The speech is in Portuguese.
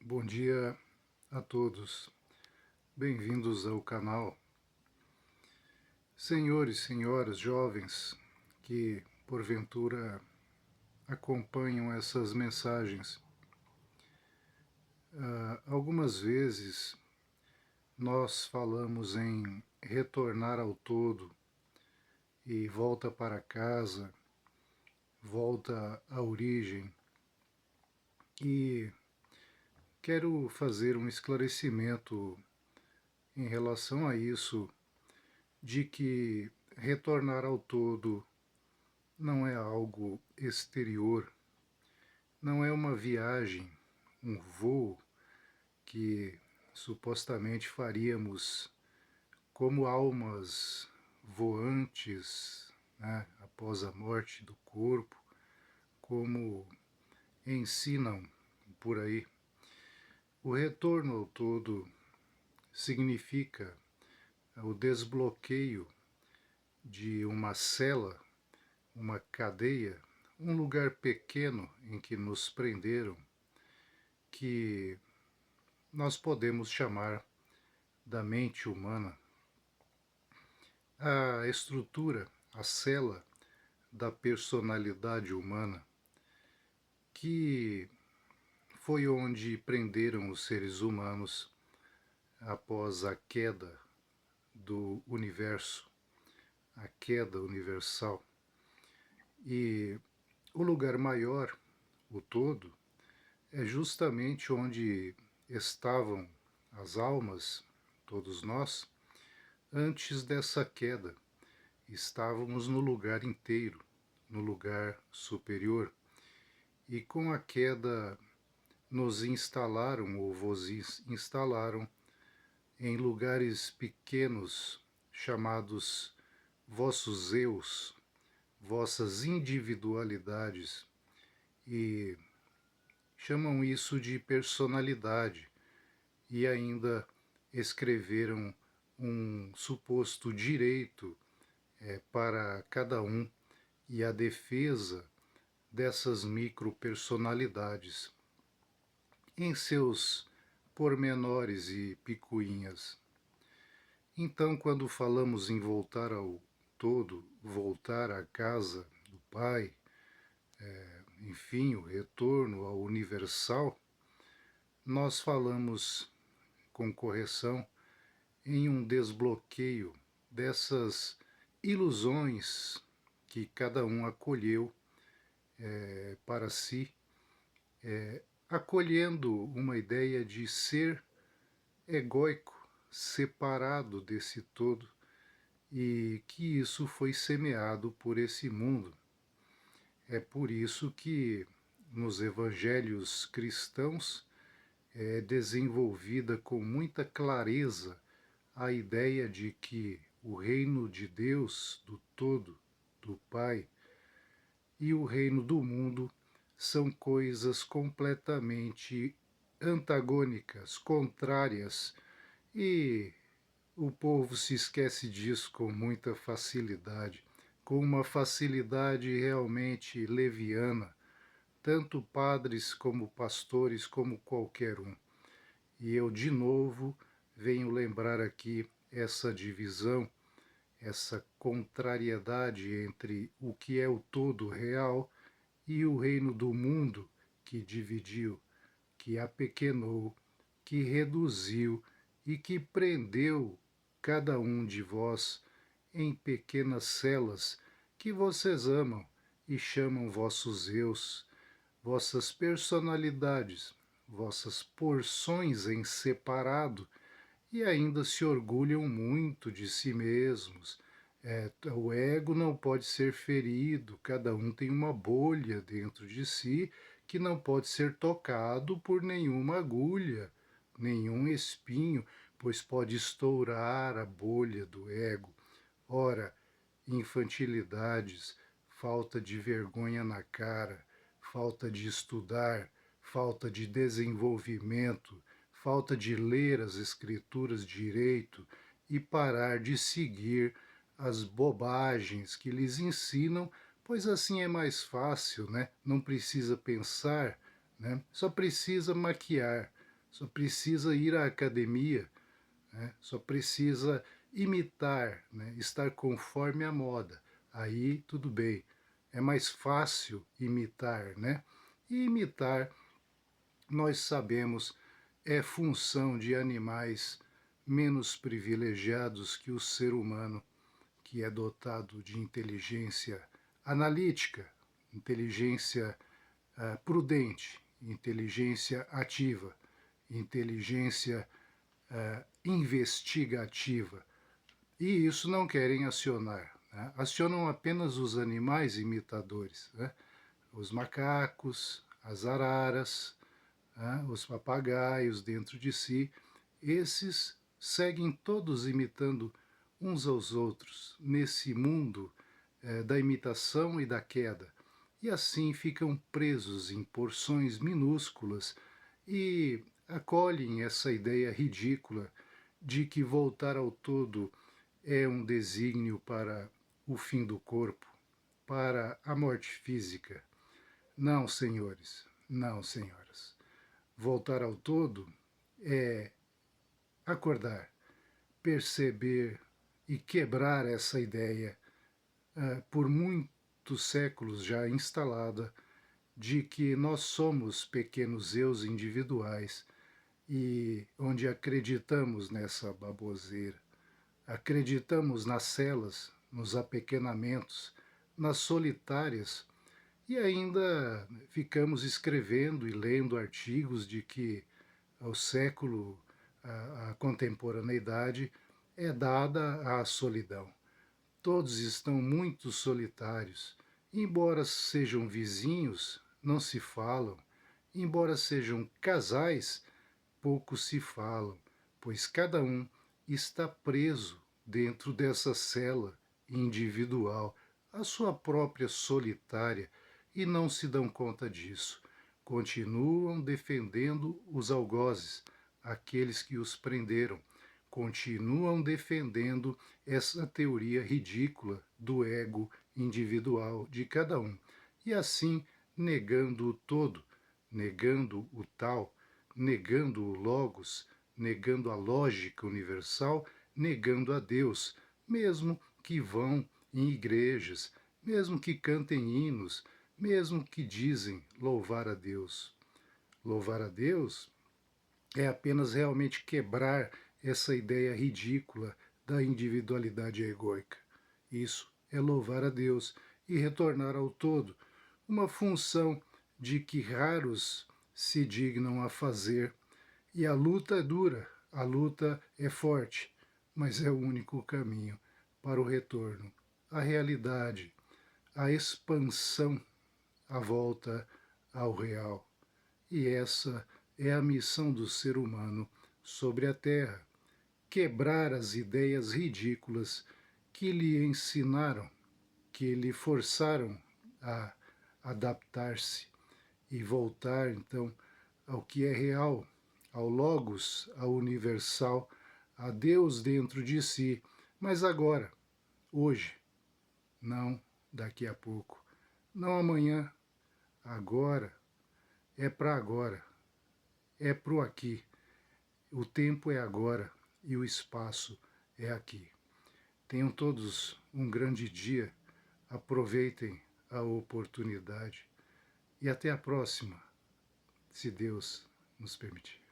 Bom dia a todos, bem-vindos ao canal. Senhores, senhoras, jovens que porventura acompanham essas mensagens, algumas vezes nós falamos em retornar ao todo e volta para casa, volta à origem, e quero fazer um esclarecimento em relação a isso, de que retornar ao todo não é algo exterior, não é uma viagem, um voo que supostamente faríamos como almas voantes, né, após a morte do corpo, como ensinam por aí. O retorno ao todo significa o desbloqueio de uma cela, uma cadeia, um lugar pequeno em que nos prenderam, que nós podemos chamar da mente humana. A estrutura, a cela da personalidade humana, que foi onde prenderam os seres humanos após a queda do universo, a queda universal. E o lugar maior, o todo, é justamente onde estavam as almas, todos nós, antes dessa queda. Estávamos no lugar inteiro, no lugar superior. E com a queda nos instalaram, ou vos instalaram, em lugares pequenos chamados vossos eus, vossas individualidades, e chamam isso de personalidade, e ainda escreveram um suposto direito para cada um e a defesa dessas micropersonalidades em seus pormenores e picuinhas. Então, quando falamos em voltar ao todo, voltar à casa do Pai, enfim, o retorno ao universal, nós falamos com correção em um desbloqueio dessas ilusões que cada um acolheu para si, acolhendo uma ideia de ser egóico, separado desse todo, e que isso foi semeado por esse mundo. É por isso que nos evangelhos cristãos é desenvolvida com muita clareza a ideia de que o reino de Deus, do todo, do Pai, e o reino do mundo são coisas completamente antagônicas, contrárias, e o povo se esquece disso com muita facilidade, com uma facilidade realmente leviana, tanto padres como pastores, como qualquer um. E eu, de novo, venho lembrar aqui essa divisão, essa contrariedade entre o que é o todo real e o reino do mundo, que dividiu, que apequenou, que reduziu e que prendeu cada um de vós em pequenas celas que vocês amam e chamam vossos eus, vossas personalidades, vossas porções em separado, e ainda se orgulham muito de si mesmos. O ego não pode ser ferido, cada um tem uma bolha dentro de si que não pode ser tocado por nenhuma agulha, nenhum espinho, pois pode estourar a bolha do ego. Ora, infantilidades, falta de vergonha na cara, falta de estudar, falta de desenvolvimento, falta de ler as escrituras direito e parar de seguir as bobagens que lhes ensinam, pois assim é mais fácil, né? Não precisa pensar, né? Só precisa maquiar. só precisa ir à academia, né? Só precisa imitar, né? Estar conforme a moda. Aí tudo bem. É mais fácil imitar, né? E imitar, nós sabemos, é função de animais menos privilegiados que o ser humano, que é dotado de inteligência analítica, inteligência prudente, inteligência ativa, inteligência investigativa. E isso não querem acionar. Né? Acionam apenas os animais imitadores, né? Os macacos, as araras, né? Os papagaios dentro de si. Esses seguem todos imitando uns aos outros nesse mundo da imitação e da queda. E assim ficam presos em porções minúsculas e acolhem essa ideia ridícula de que voltar ao todo é um desígnio para o fim do corpo, para a morte física. Não, senhores, não, senhoras. Voltar ao todo é acordar, perceber e quebrar essa ideia por muitos séculos já instalada de que nós somos pequenos eus individuais e onde acreditamos nessa baboseira. Acreditamos nas celas, nos apequenamentos, nas solitárias e ainda ficamos escrevendo e lendo artigos de que o século, a contemporaneidade é dada à solidão. Todos estão muito solitários. Embora sejam vizinhos, não se falam. Embora sejam casais, pouco se falam, pois cada um está preso dentro dessa cela individual, a sua própria solitária, e não se dão conta disso. Continuam defendendo os algozes, aqueles que os prenderam, continuam defendendo essa teoria ridícula do ego individual de cada um, e assim negando o todo, negando o tal, negando o logos, negando a lógica universal, negando a Deus, mesmo que vão em igrejas, mesmo que cantem hinos, mesmo que dizem louvar a Deus. Louvar a Deus é apenas realmente quebrar essa ideia ridícula da individualidade egóica. Isso é louvar a Deus e retornar ao todo, uma função de que raros se dignam a fazer. E a luta é dura, a luta é forte, mas é o único caminho para o retorno à realidade, à expansão, à volta ao real. E essa é a missão do ser humano sobre a Terra: quebrar as ideias ridículas que lhe ensinaram, que lhe forçaram a adaptar-se e voltar então ao que é real, ao Logos, ao universal, a Deus dentro de si, mas agora, hoje, não daqui a pouco, não amanhã, agora, é para agora, é pro aqui. O tempo é agora e o espaço é aqui. Tenham todos um grande dia, aproveitem a oportunidade e até a próxima, se Deus nos permitir.